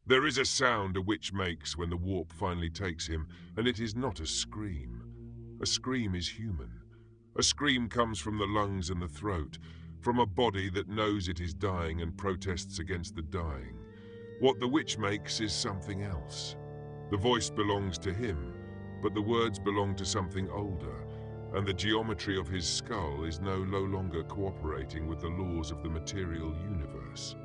There is a sound a witch makes when the warp finally takes him, and it is not a scream. A scream is human. A scream comes from the lungs and the throat, from a body that knows it is dying and protests against the dying. What the witch makes is something else. The voice belongs to him, but the words belong to something older, and the geometry of his skull is no longer cooperating with the laws of the material universe.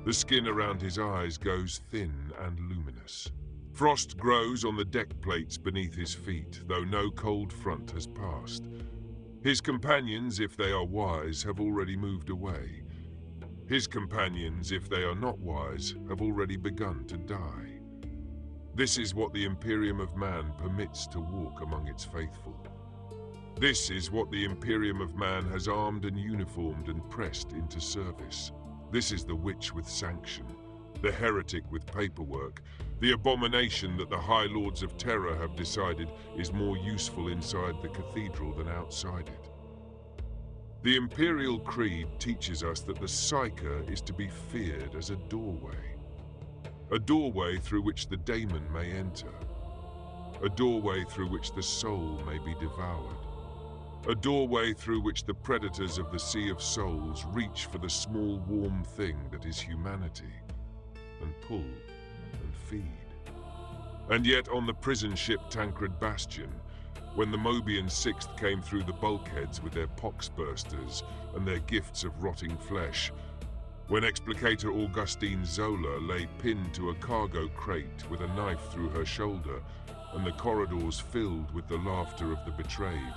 The skin around his eyes goes thin and luminous. Frost grows on the deck plates beneath his feet, though no cold front has passed. His companions, if they are wise, have already moved away. His companions, if they are not wise, have already begun to die. This is what the Imperium of Man permits to walk among its faithful. This is what the Imperium of Man has armed and uniformed and pressed into service. This is the witch with sanction, the heretic with paperwork, the abomination that the High Lords of Terror have decided is more useful inside the cathedral than outside it. The Imperial Creed teaches us that the Psyker is to be feared as a doorway through which the daemon may enter, a doorway through which the soul may be devoured, a doorway through which the predators of the Sea of Souls reach for the small warm thing that is humanity, and pull and feed. And yet on the prison ship Tancred Bastion, when the Mobian Sixth came through the bulkheads with their poxbursters and their gifts of rotting flesh, when Explicator Augustine Zola lay pinned to a cargo crate with a knife through her shoulder and the corridors filled with the laughter of the betrayed,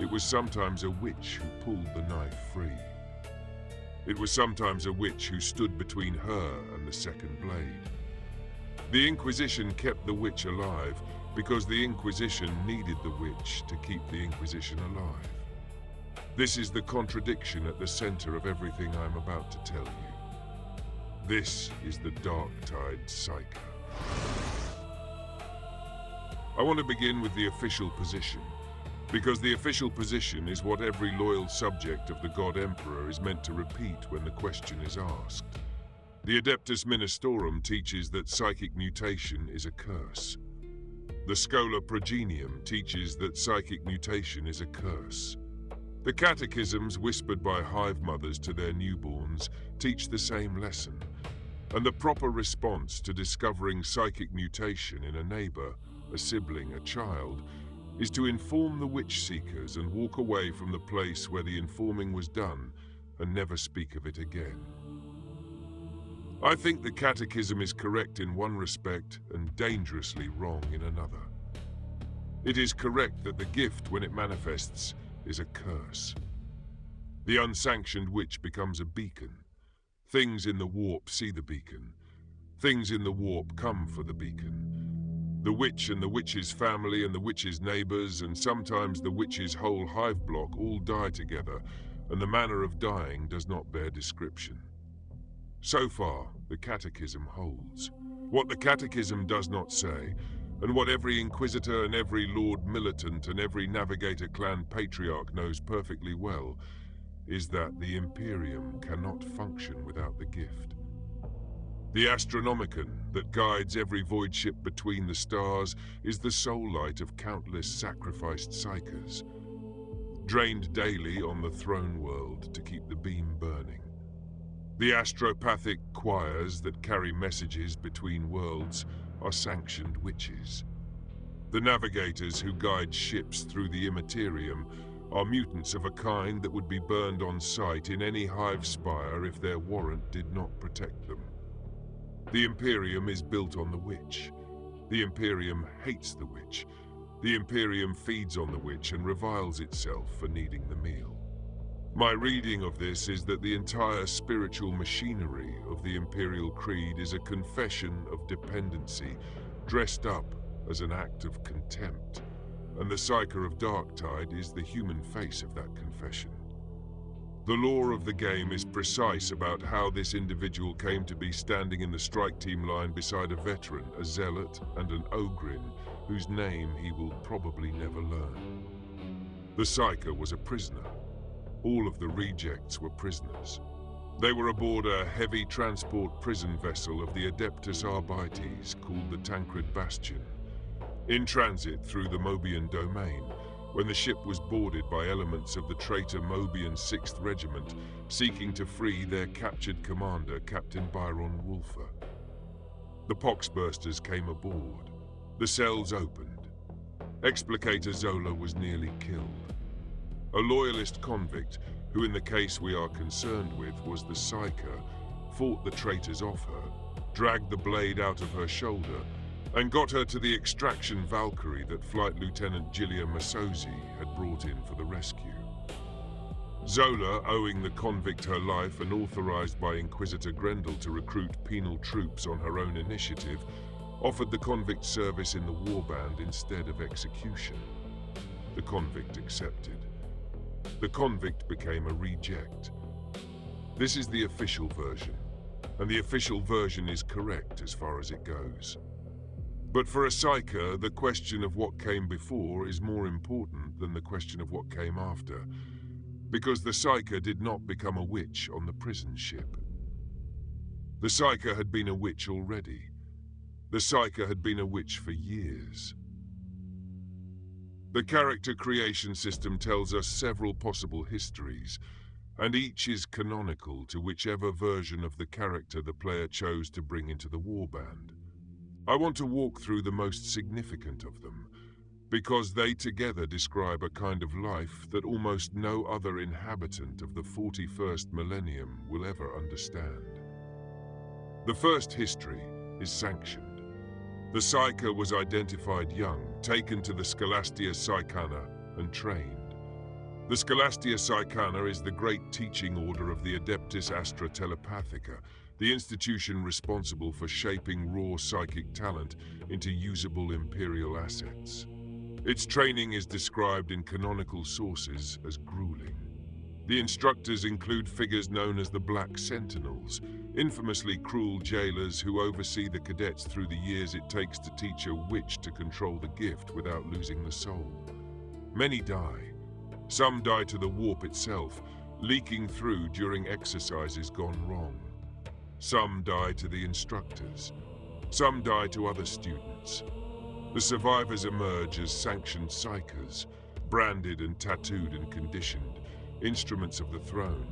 it was sometimes a witch who pulled the knife free. It was sometimes a witch who stood between her and the second blade. The Inquisition kept the witch alive because the Inquisition needed the witch to keep the Inquisition alive. This is the contradiction at the center of everything I'm about to tell you. This is the Darktide Psyker. I want to begin with the official position, because the official position is what every loyal subject of the God Emperor is meant to repeat when the question is asked. The Adeptus Ministorum teaches that psychic mutation is a curse. The Schola Progenium teaches that psychic mutation is a curse. The catechisms whispered by hive mothers to their newborns teach the same lesson, and the proper response to discovering psychic mutation in a neighbor, a sibling, a child, is to inform the witch seekers and walk away from the place where the informing was done and never speak of it again. I think the catechism is correct in one respect and dangerously wrong in another. It is correct that the gift, when it manifests, is a curse. The unsanctioned witch becomes a beacon. Things in the warp see the beacon. Things in the warp come for the beacon. The witch and the witch's family and the witch's neighbors and sometimes the witch's whole hive block all die together, and the manner of dying does not bear description. So far, the Catechism holds. What the Catechism does not say, and what every Inquisitor and every Lord Militant and every Navigator Clan Patriarch knows perfectly well, is that the Imperium cannot function without the gift. The Astronomicon that guides every void ship between the stars is the soul light of countless sacrificed Psykers, drained daily on the throne world to keep the beam burning. The astropathic choirs that carry messages between worlds are sanctioned witches. The navigators who guide ships through the immaterium are mutants of a kind that would be burned on sight in any hive spire if their warrant did not protect them. The Imperium is built on the witch. The Imperium hates the witch. The Imperium feeds on the witch and reviles itself for needing the meal. My reading of this is that the entire spiritual machinery of the Imperial Creed is a confession of dependency, dressed up as an act of contempt, and the Psyker of Darktide is the human face of that confession. The lore of the game is precise about how this individual came to be standing in the strike team line beside a veteran, a zealot, and an ogrin, whose name he will probably never learn. The Psyker was a prisoner. All of the re-jects were prisoners. They were aboard a heavy transport prison vessel of the Adeptus Arbites called the Tancred Bastion, in transit through the Mobian domain, when the ship was boarded by elements of the traitor Mobian 6th Regiment seeking to free their captured commander, Captain Byron Wolfer. The poxbursters came aboard. The cells opened. Explicator Zola was nearly killed. A loyalist convict, who in the case we are concerned with was the Psyker, fought the traitors off her, dragged the blade out of her shoulder, and got her to the extraction Valkyrie that Flight Lieutenant Gilia Masozi had brought in for the rescue. Zola, owing the convict her life and authorized by Inquisitor Grendyl to recruit penal troops on her own initiative, offered the convict service in the warband instead of execution. The convict accepted. The convict became a re-ject. This is the official version, and the official version is correct as far as it goes. But for a Psyker, the question of what came before is more important than the question of what came after, because the Psyker did not become a witch on the prison ship. The Psyker had been a witch already. The Psyker had been a witch for years. The character creation system tells us several possible histories, and each is canonical to whichever version of the character the player chose to bring into the warband. I want to walk through the most significant of them, because they together describe a kind of life that almost no other inhabitant of the 41st millennium will ever understand. The first history is Sanctioned. The Psyker was identified young, taken to the Scholastia Psykana, and trained. The Scholastia Psykana is the great teaching order of the Adeptus Astra Telepathica, the institution responsible for shaping raw psychic talent into usable Imperial assets. Its training is described in canonical sources as grueling. The instructors include figures known as the Black Sentinels, infamously cruel jailers who oversee the cadets through the years it takes to teach a witch to control the gift without losing the soul. Many die. Some die to the warp itself, leaking through during exercises gone wrong. Some die to the instructors. Some die to other students. The survivors emerge as Sanctioned Psykers, branded and tattooed and conditioned, instruments of the throne,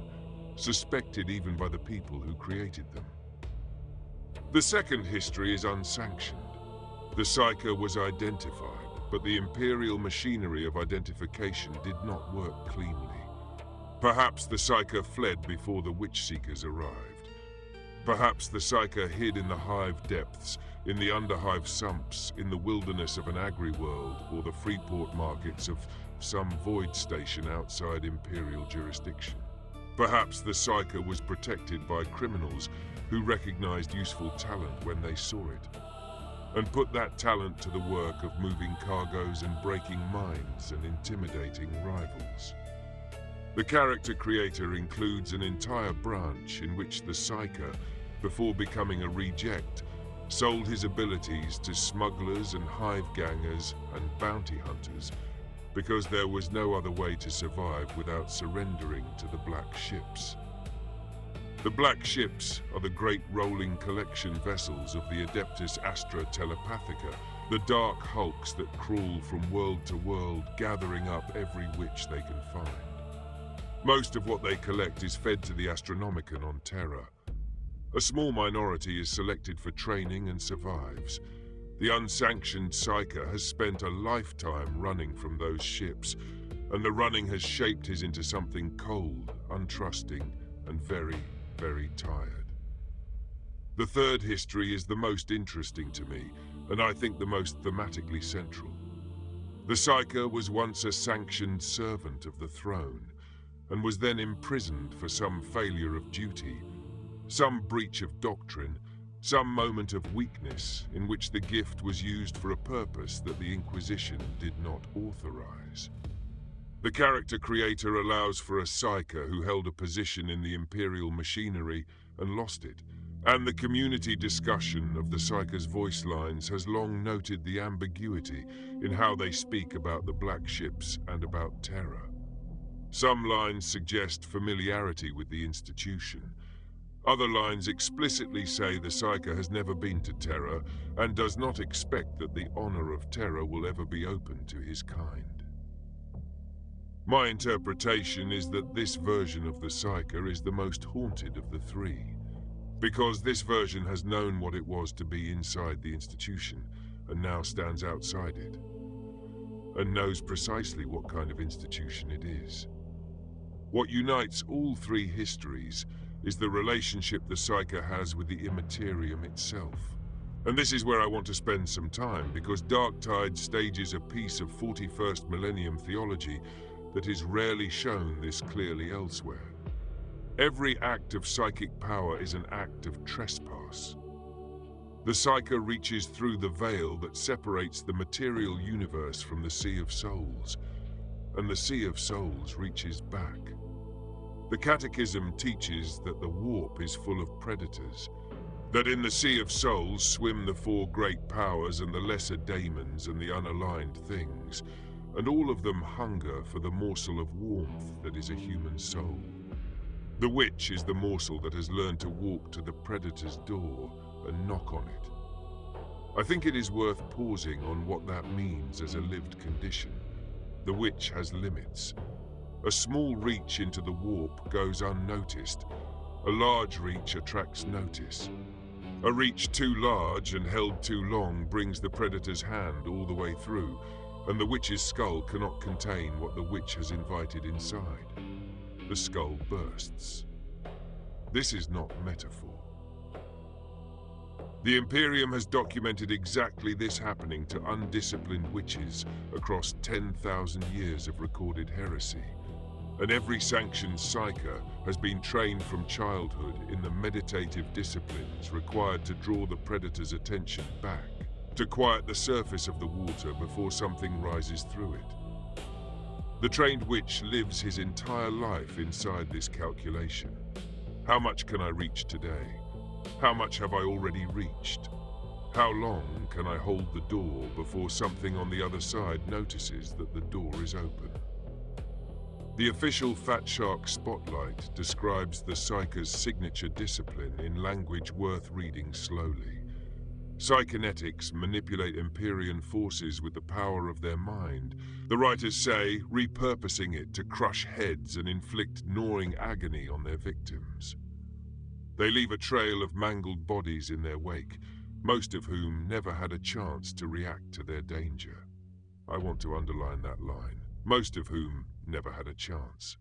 suspected even by the people who created them. The second history is unsanctioned. The Psyker was identified, but the Imperial machinery of identification did not work cleanly. Perhaps the Psyker fled before the Witch Seekers arrived. Perhaps the Psyker hid in the hive depths, in the underhive sumps, in the wilderness of an agri-world, or the freeport markets of some void station outside Imperial jurisdiction. Perhaps the Psyker was protected by criminals who recognized useful talent when they saw it, and put that talent to the work of moving cargoes and breaking minds and intimidating rivals. The character creator includes an entire branch in which the Psyker, before becoming a re-ject, sold his abilities to smugglers and hive gangers and bounty hunters, because there was no other way to survive without surrendering to the Black Ships. The Black Ships are the great rolling collection vessels of the Adeptus Astra Telepathica, the dark hulks that crawl from world to world, gathering up every witch they can find. Most of what they collect is fed to the Astronomicon on Terra. A small minority is selected for training and survives. The unsanctioned Psyker has spent a lifetime running from those ships, and the running has shaped his into something cold, untrusting, and very, very tired. The third history is the most interesting to me, and I think the most thematically central. The Psyker was once a sanctioned servant of the throne, and was then imprisoned for some failure of duty, some breach of doctrine, some moment of weakness in which the gift was used for a purpose that the Inquisition did not authorize. The character creator allows for a Psyker who held a position in the Imperial machinery and lost it, and the community discussion of the Psyker's voice lines has long noted the ambiguity in how they speak about the Black Ships and about Terra. Some lines suggest familiarity with the institution, Other lines explicitly say the Psyker has never been to Terra and does not expect that the honor of Terra will ever be open to his kind. My interpretation is that this version of the Psyker is the most haunted of the three, because this version has known what it was to be inside the institution and now stands outside it, and knows precisely what kind of institution it is. What unites all three histories is the relationship the Psyker has with the Imperium itself. And this is where I want to spend some time, because Darktide stages a piece of 41st millennium theology that is rarely shown this clearly elsewhere. Every act of psychic power is an act of trespass. The Psyker reaches through the veil that separates the material universe from the Sea of Souls, and the Sea of Souls reaches back. The Catechism teaches that the warp is full of predators, that in the Sea of Souls swim the four great powers and the lesser daemons and the unaligned things, and all of them hunger for the morsel of warmth that is a human soul. The witch is the morsel that has learned to walk to the predator's door and knock on it. I think it is worth pausing on what that means as a lived condition. The witch has limits. A small reach into the warp goes unnoticed. A large reach attracts notice. A reach too large and held too long brings the predator's hand all the way through, and the witch's skull cannot contain what the witch has invited inside. The skull bursts. This is not metaphor. The Imperium has documented exactly this happening to undisciplined witches across 10,000 years of recorded heresy. And every sanctioned psyker has been trained from childhood in the meditative disciplines required to draw the predator's attention back, to quiet the surface of the water before something rises through it. The trained witch lives his entire life inside this calculation. How much can I reach today? How much have I already reached? How long can I hold the door before something on the other side notices that the door is open? The official Fat Shark Spotlight describes the Psyker's signature discipline in language worth reading slowly. Psychonetics manipulate Empyrean forces with the power of their mind. The writers say, repurposing it to crush heads and inflict gnawing agony on their victims. They leave a trail of mangled bodies in their wake, most of whom never had a chance to react to their danger. I want to underline that line. Most of whom never had a chance.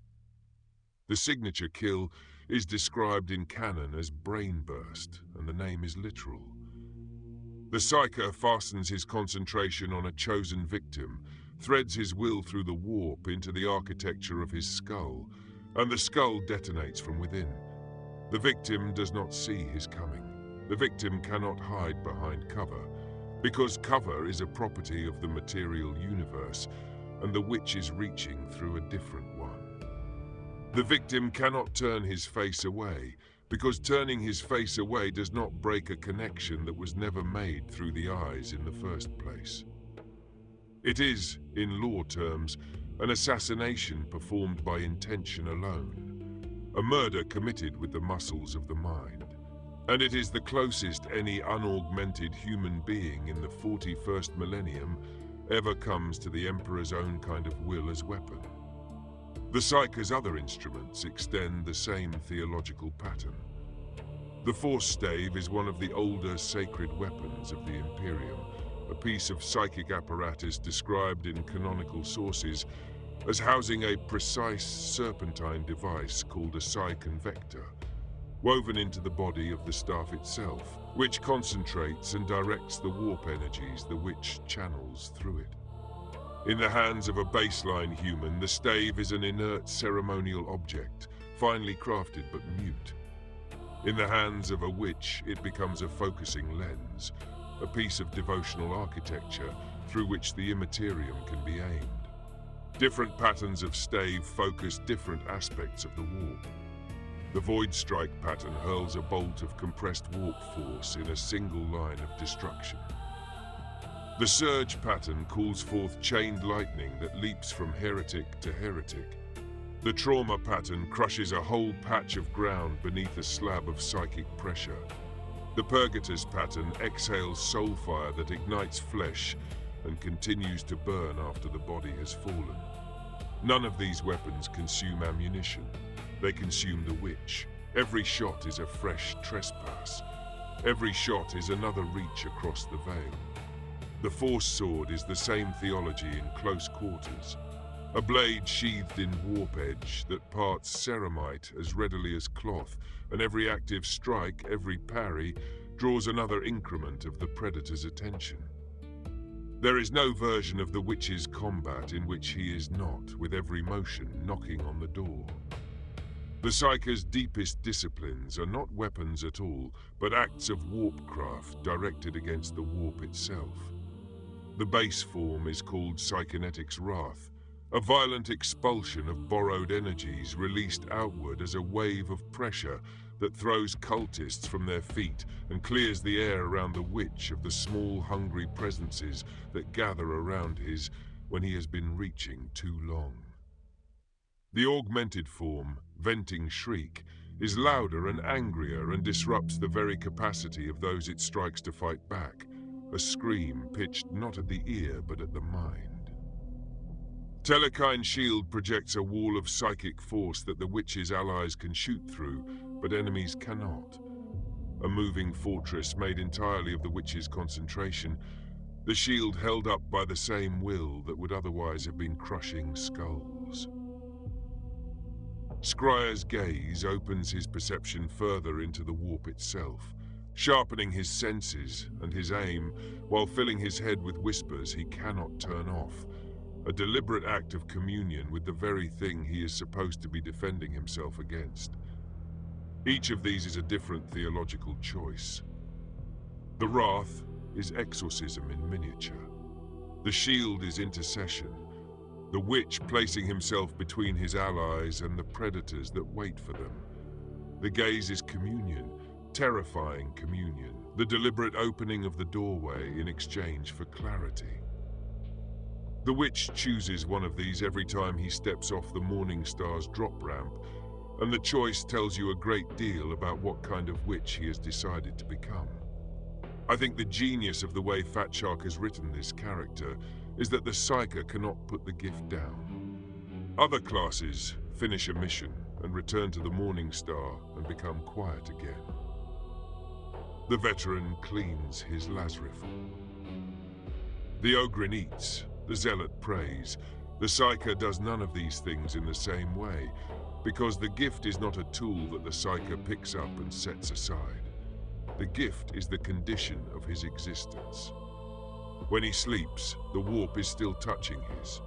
The signature kill is described in canon as brain burst, and the name is literal. The Psyker fastens his concentration on a chosen victim, threads his will through the warp into the architecture of his skull, and the skull detonates from within. The victim does not see his coming. The victim cannot hide behind cover, because cover is a property of the material universe, and the witch is reaching through a different one. The victim cannot turn his face away, because turning his face away does not break a connection that was never made through the eyes in the first place. It is, in law terms, an assassination performed by intention alone, a murder committed with the muscles of the mind. And it is the closest any unaugmented human being in the 41st millennium ever comes to the Emperor's own kind of will as weapon. The Psyker's other instruments extend the same theological pattern. The Force Stave is one of the older sacred weapons of the Imperium, a piece of psychic apparatus described in canonical sources as housing a precise serpentine device called a Psi-Convector, woven into the body of the staff itself, which concentrates and directs the warp energies the witch channels through it. In the hands of a baseline human, the stave is an inert ceremonial object, finely crafted but mute. In the hands of a witch, it becomes a focusing lens, a piece of devotional architecture through which the immaterium can be aimed. Different patterns of stave focus different aspects of the warp. The Void Strike pattern hurls a bolt of compressed warp force in a single line of destruction. The Surge pattern calls forth chained lightning that leaps from heretic to heretic. The trauma pattern crushes a whole patch of ground beneath a slab of psychic pressure. The purgatus pattern exhales soul fire that ignites flesh and continues to burn after the body has fallen. None of these weapons consume ammunition. They consume the witch. Every shot is a fresh trespass. Every shot is another reach across the veil. The Force Sword is the same theology in close quarters. A blade sheathed in warp edge that parts ceramite as readily as cloth, and every active strike, every parry, draws another increment of the predator's attention. There is no version of the witch's combat in which he is not, with every motion, knocking on the door. The Psyker's deepest disciplines are not weapons at all, but acts of warpcraft directed against the warp itself. The base form is called Psychonetic's Wrath, a violent expulsion of borrowed energies released outward as a wave of pressure that throws cultists from their feet and clears the air around the witch of the small, hungry presences that gather around his when he has been reaching too long. The augmented form, Venting Shriek, is louder and angrier and disrupts the very capacity of those it strikes to fight back, a scream pitched not at the ear but at the mind. Telekine Shield projects a wall of psychic force that the witch's allies can shoot through, but enemies cannot. A moving fortress made entirely of the witch's concentration, the shield held up by the same will that would otherwise have been crushing skulls. Scryer's gaze opens his perception further into the warp itself, sharpening his senses and his aim while filling his head with whispers he cannot turn off. A deliberate act of communion with the very thing he is supposed to be defending himself against. Each of these is a different theological choice. The Wrath is exorcism in miniature. The shield is intercession. The witch placing himself between his allies and the predators that wait for them. The gaze is communion, terrifying communion, the deliberate opening of the doorway in exchange for clarity. The witch chooses one of these every time he steps off the Morning Star's drop ramp, and the choice tells you a great deal about what kind of witch he has decided to become. I think the genius of the way Fatshark has written this character is that the Psyker cannot put the gift down. Other classes finish a mission and return to the Morning Star and become quiet again. The veteran cleans his Lazariful. The Ogrin eats. The Zealot prays. The Psyker does none of these things in the same way, because the gift is not a tool that the Psyker picks up and sets aside. The gift is the condition of his existence. When he sleeps, the warp is still touching his.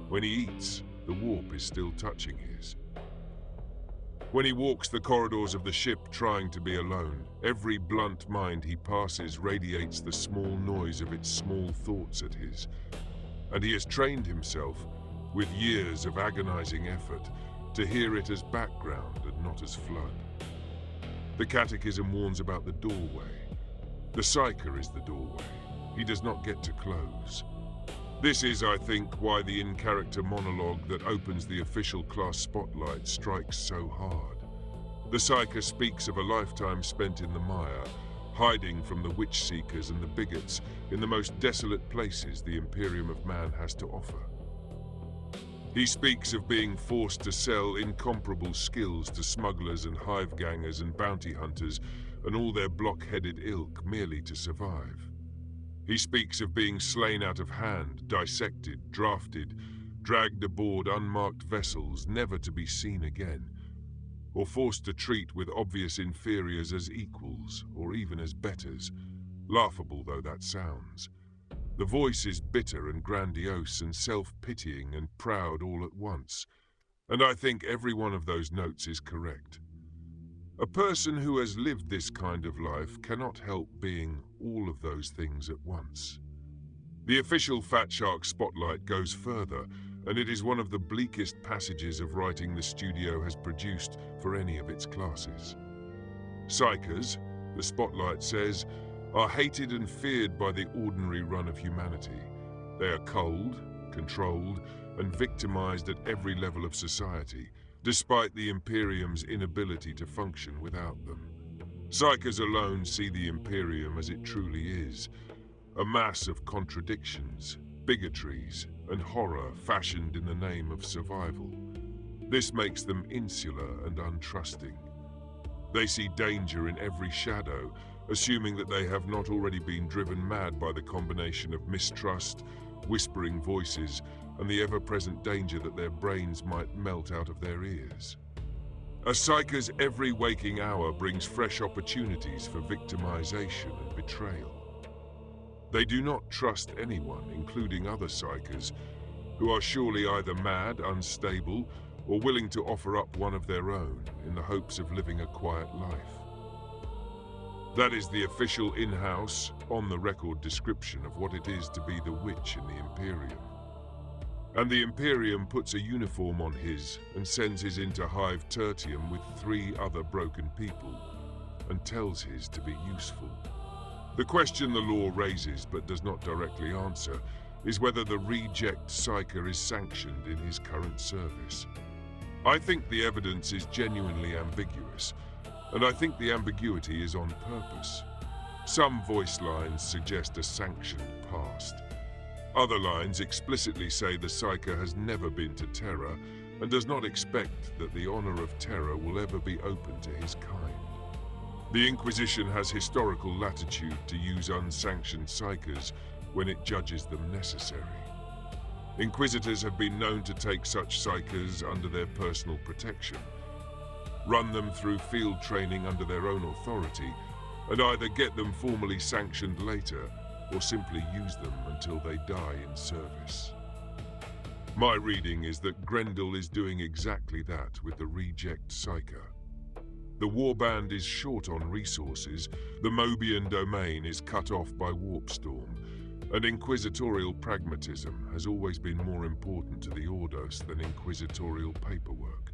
When he eats, the warp is still touching his. When he walks the corridors of the ship trying to be alone, every blunt mind he passes radiates the small noise of its small thoughts at his. And he has trained himself, with years of agonizing effort, to hear it as background and not as flood. The Catechism warns about the doorway. The Psyker is the doorway. He does not get to close. This is, I think, why the in-character monologue that opens the official class spotlight strikes so hard. The Psyker speaks of a lifetime spent in the mire, hiding from the witch-seekers and the bigots in the most desolate places the Imperium of Man has to offer. He speaks of being forced to sell incomparable skills to smugglers and hive-gangers and bounty hunters and all their block-headed ilk merely to survive. He speaks of being slain out of hand, dissected, drafted, dragged aboard unmarked vessels never to be seen again, or forced to treat with obvious inferiors as equals, or even as betters, laughable though that sounds. The voice is bitter and grandiose and self-pitying and proud all at once, and I think every one of those notes is correct. A person who has lived this kind of life cannot help being all of those things at once. The official Fatshark spotlight goes further, and it is one of the bleakest passages of writing the studio has produced for any of its classes. Psykers, the spotlight says, are hated and feared by the ordinary run of humanity. They are cold, controlled, and victimized at every level of society, despite the Imperium's inability to function without them. Psykers alone see the Imperium as it truly is, a mass of contradictions, bigotries, and horror fashioned in the name of survival. This makes them insular and untrusting. They see danger in every shadow, assuming that they have not already been driven mad by the combination of mistrust, whispering voices, and the ever-present danger that their brains might melt out of their ears. A Psyker's every waking hour brings fresh opportunities for victimization and betrayal. They do not trust anyone, including other Psykers, who are surely either mad, unstable, or willing to offer up one of their own in the hopes of living a quiet life. That is the official in-house, on-the-record description of what it is to be the witch in the Imperium. And the Imperium puts a uniform on his and sends his into Hive Tertium with 3 other broken people, and tells his to be useful. The question the law raises but does not directly answer is whether the re-ject Psyker is sanctioned in his current service. I think the evidence is genuinely ambiguous, and I think the ambiguity is on purpose. Some voice lines suggest a sanctioned past. Other lines explicitly say the Psyker has never been to Terra and does not expect that the honor of Terra will ever be open to his kind. The Inquisition has historical latitude to use unsanctioned Psykers when it judges them necessary. Inquisitors have been known to take such Psykers under their personal protection, run them through field training under their own authority, and either get them formally sanctioned later or simply use them until they die in service. My reading is that Grendyl is doing exactly that with the re-ject Psyker. The warband is short on resources, the Mobian domain is cut off by Warpstorm, and inquisitorial pragmatism has always been more important to the Ordos than inquisitorial paperwork.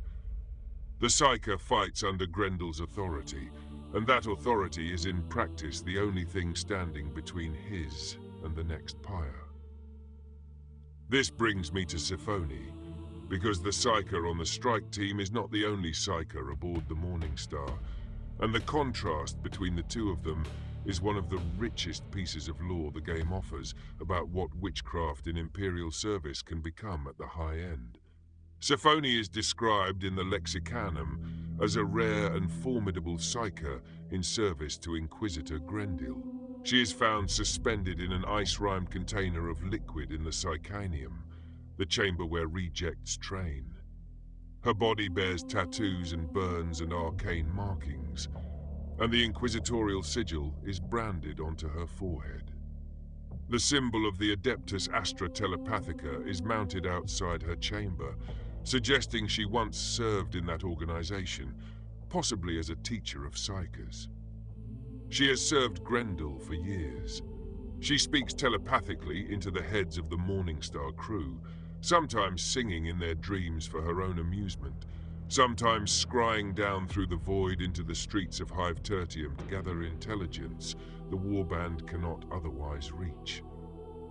The Psyker fights under Grendyl's authority, and that authority is in practice the only thing standing between his and the next pyre. This brings me to Siphone, because the Psyker on the strike team is not the only Psyker aboard the Morningstar, and the contrast between the two of them is one of the richest pieces of lore the game offers about what witchcraft in Imperial service can become at the high end. Siphone is described in the Lexicanum as a rare and formidable Psyker in service to Inquisitor Grendyl. She is found suspended in an ice-rimed container of liquid in the Psychanium, the chamber where re-jects train. Her body bears tattoos and burns and arcane markings, and the inquisitorial sigil is branded onto her forehead. The symbol of the Adeptus Astra Telepathica is mounted outside her chamber, suggesting she once served in that organization, possibly as a teacher of Psykers. She has served Grendyl for years. She speaks telepathically into the heads of the Morningstar crew, sometimes singing in their dreams for her own amusement, sometimes scrying down through the void into the streets of Hive Tertium to gather intelligence the warband cannot otherwise reach.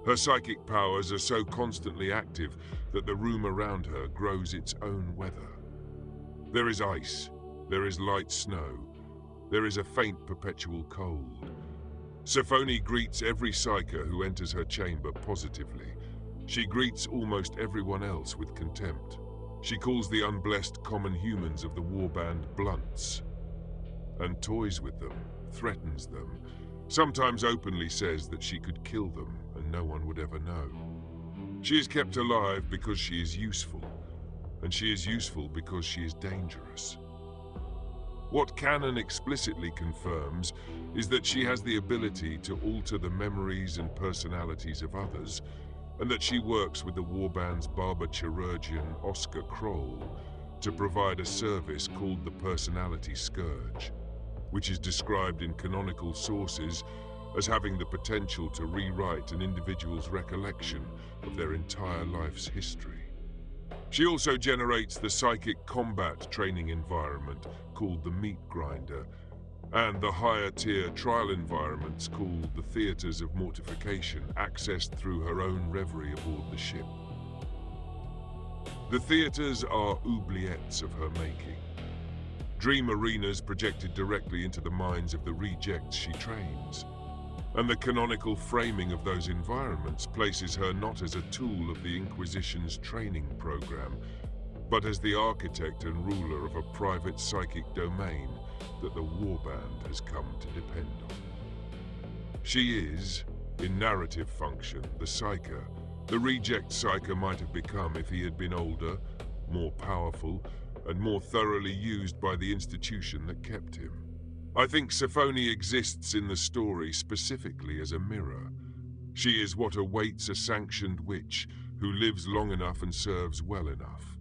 Her psychic powers are so constantly active that the room around her grows its own weather. There is ice, there is light snow, there is a faint perpetual cold. Siphone greets every Psyker who enters her chamber positively. She greets almost everyone else with contempt. She calls the unblessed common humans of the warband blunts, and toys with them, threatens them, sometimes openly says that she could kill them and no one would ever know. She is kept alive because she is useful, and she is useful because she is dangerous. What canon explicitly confirms is that she has the ability to alter the memories and personalities of others, and that she works with the warband's barber chirurgeon Oscar Kroll to provide a service called the Personality Scourge, which is described in canonical sources as having the potential to rewrite an individual's recollection of their entire life's history. She also generates the psychic combat training environment called the Meat Grinder, and the higher-tier trial environments called the Theatres of Mortification, accessed through her own reverie aboard the ship. The theaters are oubliettes of her making. Dream arenas projected directly into the minds of the re-jects she trains. And the canonical framing of those environments places her not as a tool of the Inquisition's training program, but as the architect and ruler of a private psychic domain that the Warband has come to depend on. She is, in narrative function, the Psyker. The re-ject Psyker might have become if he had been older, more powerful, and more thoroughly used by the institution that kept him. I think Saphoni exists in the story specifically as a mirror. She is what awaits a sanctioned witch who lives long enough and serves well enough.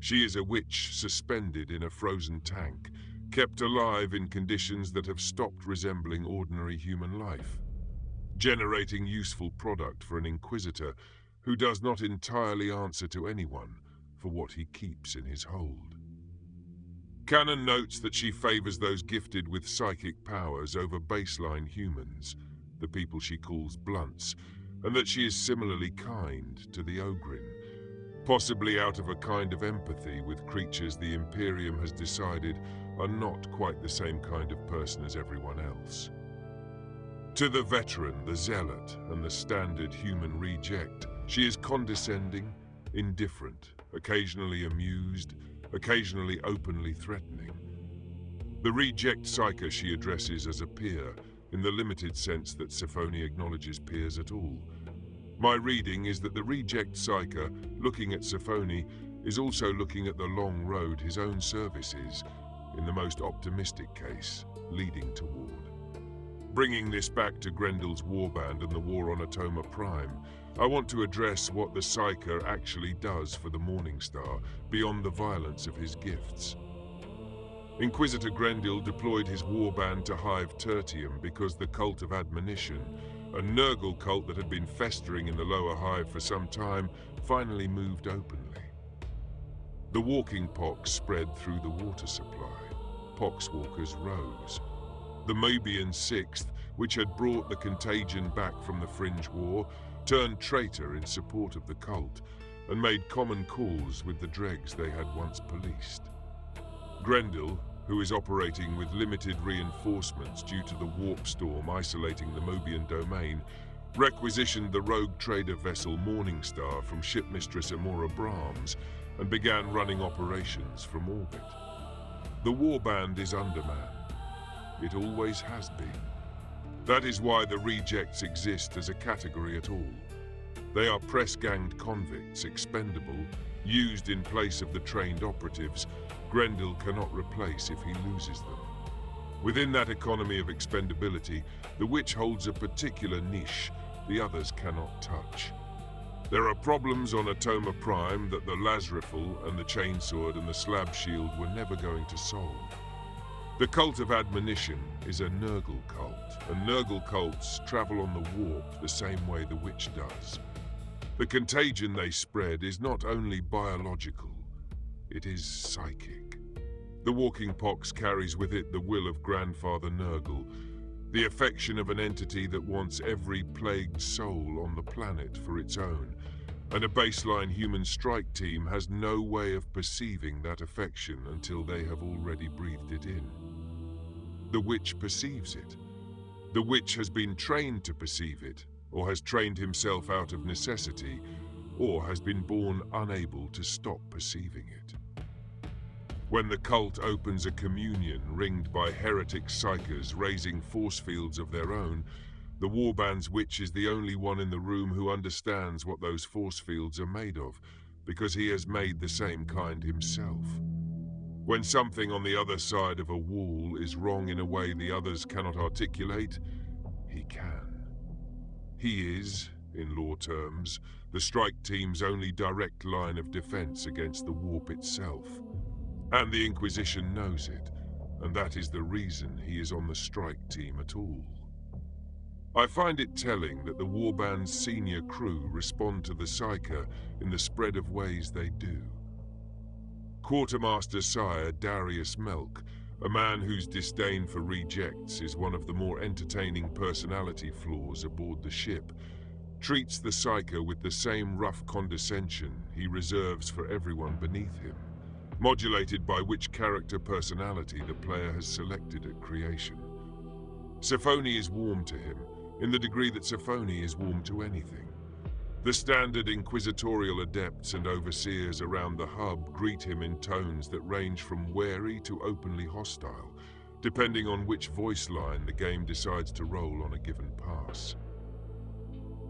She is a witch suspended in a frozen tank, kept alive in conditions that have stopped resembling ordinary human life, generating useful product for an inquisitor who does not entirely answer to anyone for what he keeps in his hold. Canon notes that she favors those gifted with psychic powers over baseline humans, the people she calls blunts, and that she is similarly kind to the Ogrin, possibly out of a kind of empathy with creatures the Imperium has decided are not quite the same kind of person as everyone else. To the veteran, the zealot, and the standard human re-ject, she is condescending, indifferent, occasionally amused, occasionally openly threatening. The re-ject Psyker she addresses as a peer, in the limited sense that Saphoni acknowledges peers at all. My reading is that the re-ject Psyker, looking at Saphoni, is also looking at the long road his own service is, in the most optimistic case, leading toward. Bringing this back to Grendyl's warband and the war on Atoma Prime, I want to address what the Psyker actually does for the Morningstar, beyond the violence of his gifts. Inquisitor Grendyl deployed his warband to hive Tertium because the cult of Admonition, a Nurgle cult that had been festering in the lower hive for some time, finally moved openly. The walking pox spread through the water supply. Poxwalkers rose. The Mobian Sixth, which had brought the contagion back from the Fringe War, turned traitor in support of the cult, and made common cause with the dregs they had once policed. Grendyl, who is operating with limited reinforcements due to the warp storm isolating the Mobian domain, requisitioned the rogue trader vessel Morningstar from shipmistress Amora Brahms and began running operations from orbit. The warband is undermanned. It always has been. That is why the re-jects exist as a category at all. They are press-ganged convicts, expendable, used in place of the trained operatives Grendyl cannot replace if he loses them. Within that economy of expendability, the witch holds a particular niche the others cannot touch. There are problems on Atoma Prime that the Lazrifal and the Chainsword and the Slab Shield were never going to solve. The cult of Admonition is a Nurgle cult, and Nurgle cults travel on the warp the same way the witch does. The contagion they spread is not only biological, it is psychic. The walking pox carries with it the will of Grandfather Nurgle, the affection of an entity that wants every plagued soul on the planet for its own, and a baseline human strike team has no way of perceiving that affection until they have already breathed it in. The witch perceives it. The witch has been trained to perceive it, or has trained himself out of necessity, or has been born unable to stop perceiving it. When the cult opens a communion ringed by heretic psykers raising force fields of their own, the warband's witch is the only one in the room who understands what those force fields are made of, because he has made the same kind himself. When something on the other side of a wall is wrong in a way the others cannot articulate, he can. He is, in law terms, the strike team's only direct line of defense against the warp itself. And the Inquisition knows it, and that is the reason he is on the strike team at all. I find it telling that the warband's senior crew respond to the Psyker in the spread of ways they do. Quartermaster Sire Darius Melk, a man whose disdain for re-jects is one of the more entertaining personality flaws aboard the ship, treats the Psyker with the same rough condescension he reserves for everyone beneath him, modulated by which character personality the player has selected at creation. Sephony is warm to him, in the degree that Sephony is warm to anything. The standard inquisitorial adepts and overseers around the hub greet him in tones that range from wary to openly hostile, depending on which voice line the game decides to roll on a given pass.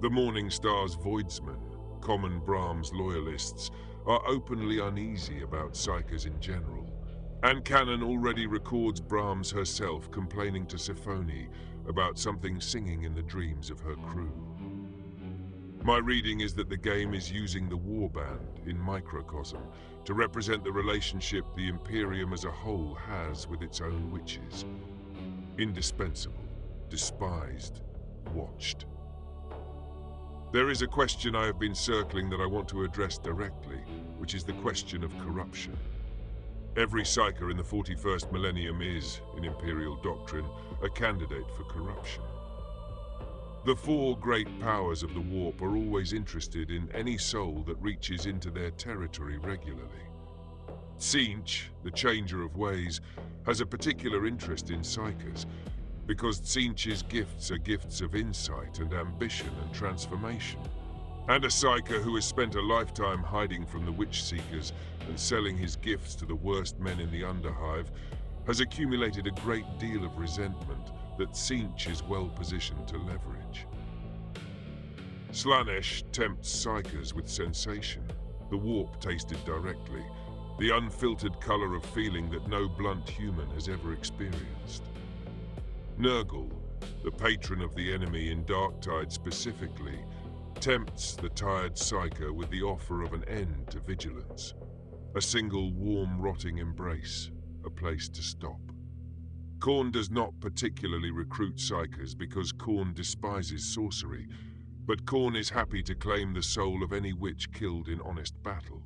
The Morning Star's Voidsmen, Common Brahm's loyalists, are openly uneasy about Psykers in general, and canon already records Brahms herself complaining to Sephony about something singing in the dreams of her crew. My reading is that the game is using the warband in microcosm to represent the relationship the Imperium as a whole has with its own witches. Indispensable, despised, watched. There is a question I have been circling that I want to address directly, which is the question of corruption. Every Psyker in the 41st millennium is, in Imperial doctrine, a candidate for corruption. The four great powers of the warp are always interested in any soul that reaches into their territory regularly. Tzeentch, the Changer of Ways, has a particular interest in Psykers, because Tzeentch's gifts are gifts of insight and ambition and transformation. And a Psyker who has spent a lifetime hiding from the Witch Seekers and selling his gifts to the worst men in the Underhive has accumulated a great deal of resentment that Tzeentch is well positioned to leverage. Slaanesh tempts Psykers with sensation, the warp tasted directly, the unfiltered color of feeling that no blunt human has ever experienced. Nurgle, the patron of the enemy in Darktide specifically, tempts the tired Psyker with the offer of an end to vigilance, a single warm rotting embrace, a place to stop. Khorne does not particularly recruit Psykers because Khorne despises sorcery, but Khorne is happy to claim the soul of any witch killed in honest battle.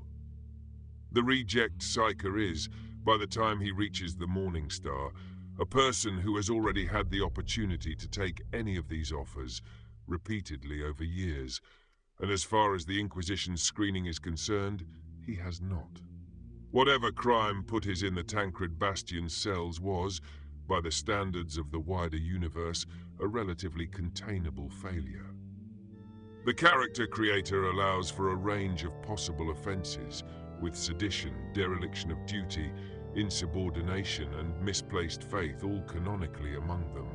The reject Psyker is, by the time he reaches the Morning Star, a person who has already had the opportunity to take any of these offers repeatedly over years, and as far as the Inquisition's screening is concerned, he has not. Whatever crime Puttis in the Tancred Bastion's cells was, by the standards of the wider universe, a relatively containable failure. The character creator allows for a range of possible offenses, with sedition, dereliction of duty, insubordination, and misplaced faith all canonically among them,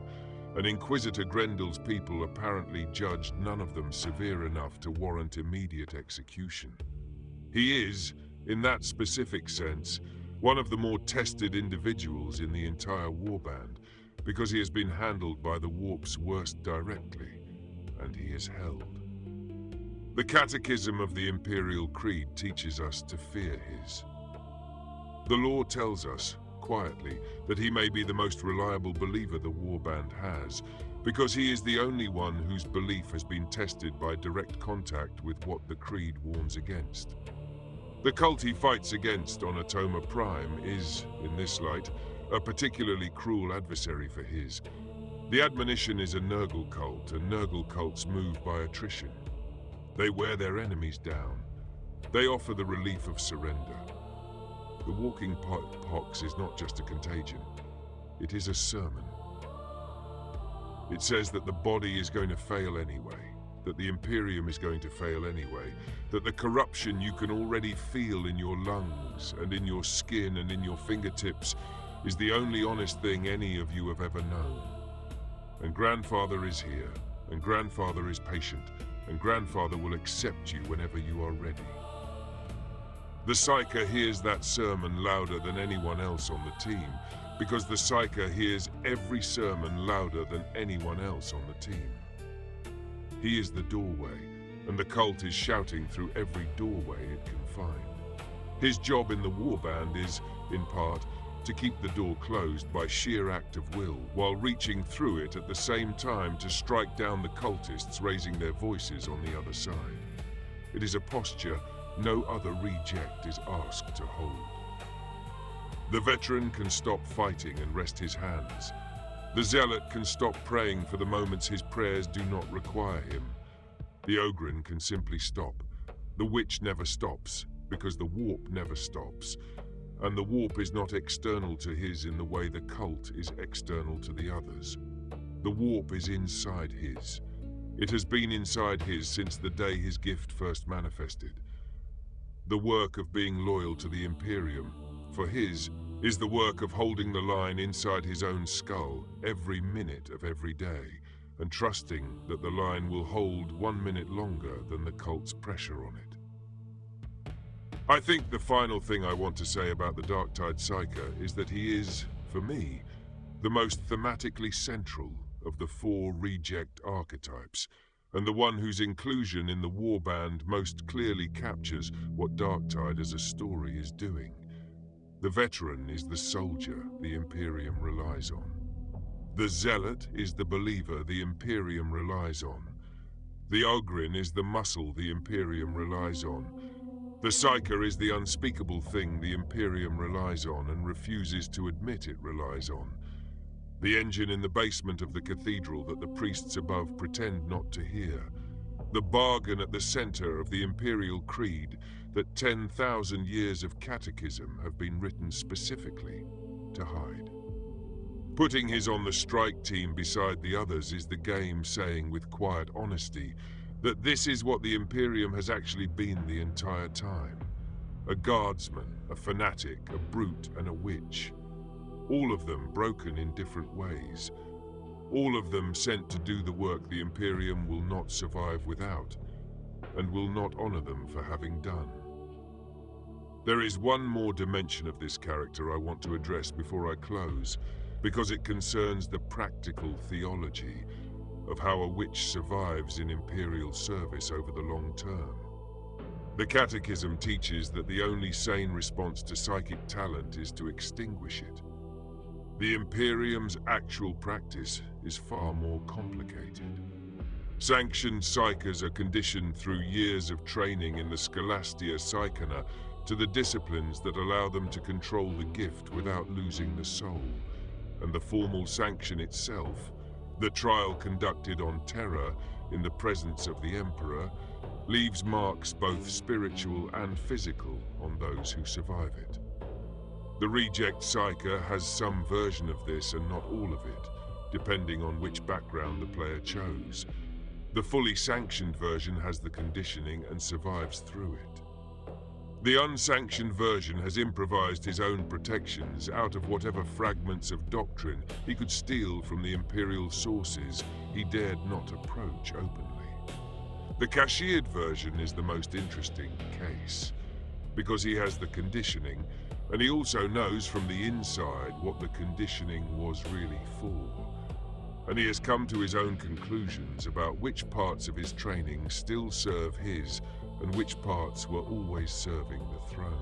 and Inquisitor Grendyl's people apparently judged none of them severe enough to warrant immediate execution. He is, in that specific sense, one of the more tested individuals in the entire warband, because he has been handled by the warp's worst directly, and he is held. The Catechism of the Imperial Creed teaches us to fear his. The lore tells us, quietly, that he may be the most reliable believer the warband has, because he is the only one whose belief has been tested by direct contact with what the Creed warns against. The cult he fights against on Atoma Prime is, in this light, a particularly cruel adversary for his. The Admonition is a Nurgle cult, and Nurgle cults move by attrition. They wear their enemies down. They offer the relief of surrender. The walking pox is not just a contagion. It is a sermon. It says that the body is going to fail anyway, that the Imperium is going to fail anyway, that the corruption you can already feel in your lungs and in your skin and in your fingertips is the only honest thing any of you have ever known. And Grandfather is here, and Grandfather is patient, and Grandfather will accept you whenever you are ready. The Psyker hears that sermon louder than anyone else on the team, because the Psyker hears every sermon louder than anyone else on the team. He is the doorway, and the cult is shouting through every doorway it can find. His job in the warband is, in part, to keep the door closed by sheer act of will, while reaching through it at the same time to strike down the cultists raising their voices on the other side. It is a posture no other reject is asked to hold. The veteran can stop fighting and rest his hands. The zealot can stop praying for the moments his prayers do not require him. The Ogryn can simply stop. The Witch never stops, because the warp never stops. And the warp is not external to his in the way the cult is external to the others. The warp is inside his. It has been inside his since the day his gift first manifested. The work of being loyal to the Imperium, for his, is the work of holding the line inside his own skull every minute of every day, and trusting that the line will hold 1 minute longer than the cult's pressure on it. I think the final thing I want to say about the Darktide Psyker is that he is, for me, the most thematically central of the 4 reject archetypes, and the one whose inclusion in the warband most clearly captures what Darktide as a story is doing. The veteran is the soldier the Imperium relies on. The zealot is the believer the Imperium relies on. The Ogryn is the muscle the Imperium relies on. The Psyker is the unspeakable thing the Imperium relies on and refuses to admit it relies on. The engine in the basement of the cathedral that the priests above pretend not to hear. The bargain at the center of the Imperial Creed that 10,000 years of catechism have been written specifically to hide. Putting his on the strike team beside the others is the game saying with quiet honesty that this is what the Imperium has actually been the entire time. A guardsman, a fanatic, a brute, and a witch. All of them broken in different ways. All of them sent to do the work the Imperium will not survive without, and will not honor them for having done. There is one more dimension of this character I want to address before I close, because it concerns the practical theology of how a witch survives in Imperial service over the long term. The Catechism teaches that the only sane response to psychic talent is to extinguish it. The Imperium's actual practice is far more complicated. Sanctioned Psykers are conditioned through years of training in the Scholastia Psychona to the disciplines that allow them to control the gift without losing the soul, and the formal sanction itself, the trial conducted on Terra in the presence of the Emperor, leaves marks both spiritual and physical on those who survive it. The Reject Psyker has some version of this and not all of it, depending on which background the player chose. The fully sanctioned version has the conditioning and survives through it. The unsanctioned version has improvised his own protections out of whatever fragments of doctrine he could steal from the Imperial sources he dared not approach openly. The cashiered version is the most interesting case, because he has the conditioning, and he also knows from the inside what the conditioning was really for. And he has come to his own conclusions about which parts of his training still serve his and which parts were always serving the throne.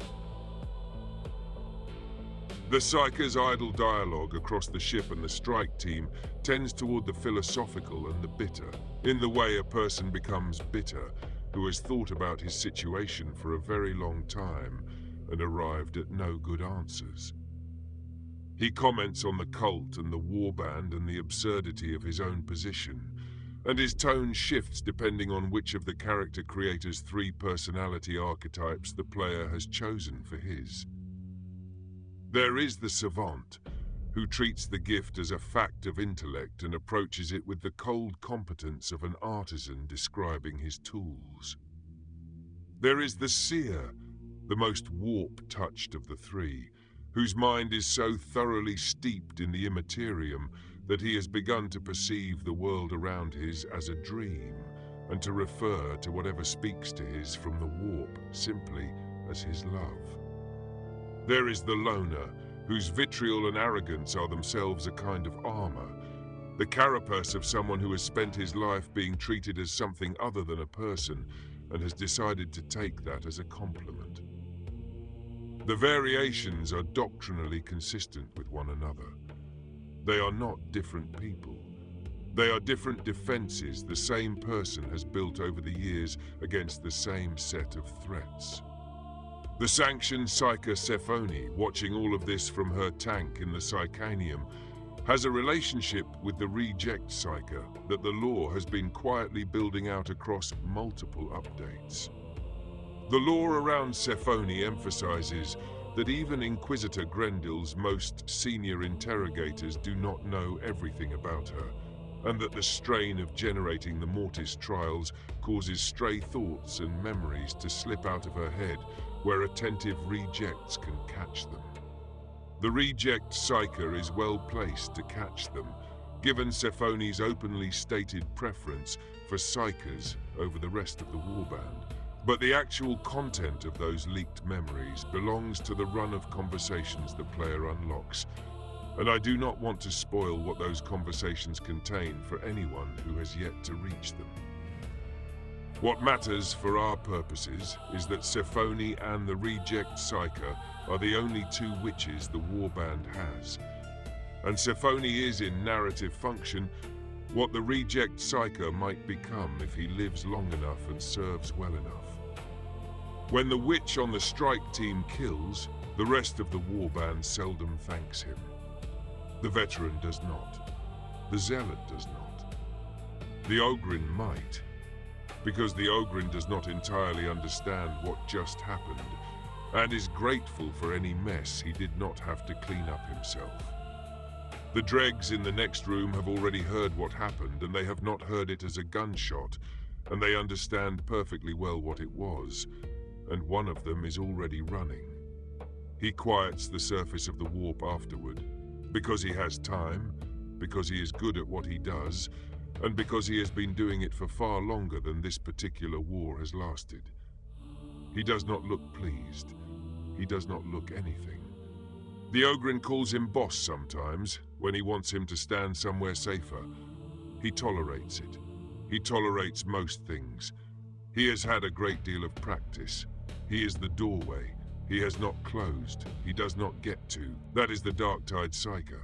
The Psyker's idle dialogue across the ship and the strike team tends toward the philosophical and the bitter, in the way a person becomes bitter who has thought about his situation for a very long time and arrived at no good answers. He comments on the cult and the warband and the absurdity of his own position, and his tone shifts depending on which of the character creator's 3 personality archetypes the player has chosen for his. There is the savant, who treats the gift as a fact of intellect and approaches it with the cold competence of an artisan describing his tools. There is the seer, the most warp-touched of the 3, whose mind is so thoroughly steeped in the immaterium that he has begun to perceive the world around his as a dream, and to refer to whatever speaks to his from the warp simply as his love. There is the loner, whose vitriol and arrogance are themselves a kind of armor, the carapace of someone who has spent his life being treated as something other than a person and has decided to take that as a compliment. The variations are doctrinally consistent with one another. They are not different people. They are different defenses the same person has built over the years against the same set of threats. The Sanctioned Psyker Sephone, watching all of this from her tank in the Psychanium, has a relationship with the re-ject Psyker that the lore has been quietly building out across multiple updates. The lore around Sephone emphasizes that even Inquisitor Grendyl's most senior interrogators do not know everything about her, and that the strain of generating the Mortis trials causes stray thoughts and memories to slip out of her head where attentive re-jects can catch them. The re-ject Psyker is well placed to catch them, given Sephone's openly stated preference for Psykers over the rest of the warband. But the actual content of those leaked memories belongs to the run of conversations the player unlocks, and I do not want to spoil what those conversations contain for anyone who has yet to reach them. What matters for our purposes is that Sephone and the re-ject Psyker are the only two witches the warband has, and Sephone is in narrative function what the re-ject Psyker might become if he lives long enough and serves well enough. When the witch on the strike team kills, the rest of the warband seldom thanks him. The veteran does not. The zealot does not. The Ogryn might, because the Ogryn does not entirely understand what just happened, and is grateful for any mess he did not have to clean up himself. The dregs in the next room have already heard what happened, and they have not heard it as a gunshot, and they understand perfectly well what it was, and one of them is already running. He quiets the surface of the warp afterward, because he has time, because he is good at what he does, and because he has been doing it for far longer than this particular war has lasted. He does not look pleased. He does not look anything. The Ogryn calls him boss sometimes, when he wants him to stand somewhere safer. He tolerates it. He tolerates most things. He has had a great deal of practice. He is the doorway. He has not closed. He does not get to. That is the Darktide Psyker.